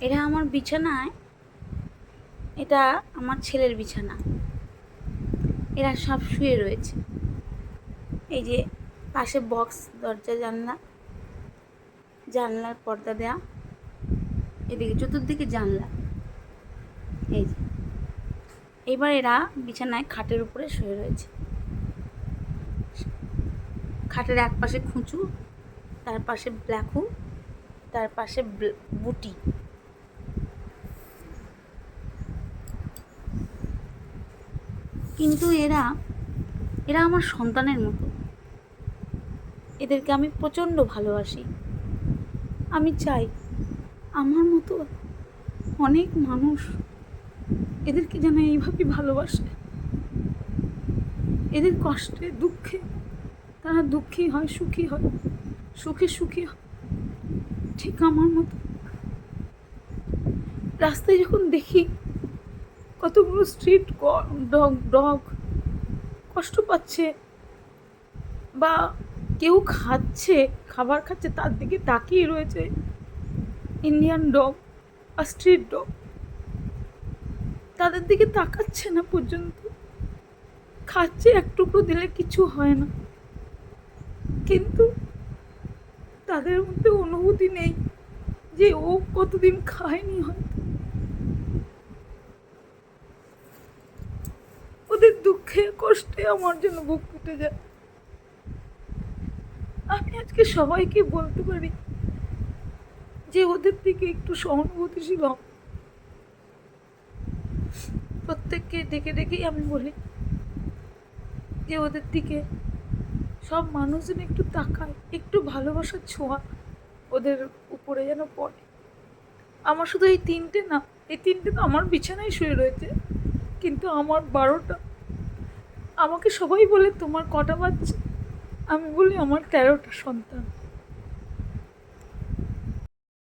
এরা আমার বিছানায়, এটা আমার ছেলের বিছানা, এরা সব শুয়ে রয়েছে। এই যে পাশে বক্স, দরজা, জানলার পর্দা দেয়া, এদিকে চতুর্দিকে জানলা। এই যে এইবার এরা বিছানায় খাটের উপরে শুয়ে রয়েছে। খাটের এক পাশে খুঁচু, তার পাশে ব্ল্যাকু, তার পাশে বুটি। কিন্তু এরা আমার সন্তানের মতো। এদেরকে আমি প্রচণ্ড ভালোবাসি। আমি চাই আমার মতো অনেক মানুষ এদেরকে যেন এইভাবেই ভালোবাসে। এদের কষ্টে দুঃখে তারা দুঃখী হয়, সুখী হয়, সুখে সুখী হয়, ঠিক আমার মতো। রাস্তায় যখন দেখি কতগুলো স্ট্রিট ডগ কষ্ট পাচ্ছে, বা কেউ খাবার খাচ্ছে, তার দিকে তাকিয়ে রয়েছে, ইন্ডিয়ান ডগ বা স্ট্রিট ডগ, তাদের দিকে তাকাচ্ছে না পর্যন্ত, খাচ্ছে, এক টুকরো দিলে কিছু হয় না, কিন্তু তাদের মধ্যে অনুভূতি নেই যে ও কতদিন খায়নি, হয়তো ওদের দুঃখে কষ্টে আমার জন্য বুক ফুটে যায়। আমি আজকে সবাইকে বলতে পারি যে ওদের দিকে একটু সহানুভূতিশীল হও। প্রত্যেককে ডেকে ডেকেই আমি বলি যে ওদের দিকে সব মানুষ যেন একটু তাকায়, একটু ভালোবাসার ছোঁয়া ওদের উপরে যেন পড়ে। আমার শুধু এই তিনটে না, এই তিনটে তো আমার বিছানায় শুয়ে রয়েছে, কিন্তু আমার 12টা। আমাকে সবাই বলে তোমার কটা বাচ্চা? আমি বলি আমার 13টা সন্তান।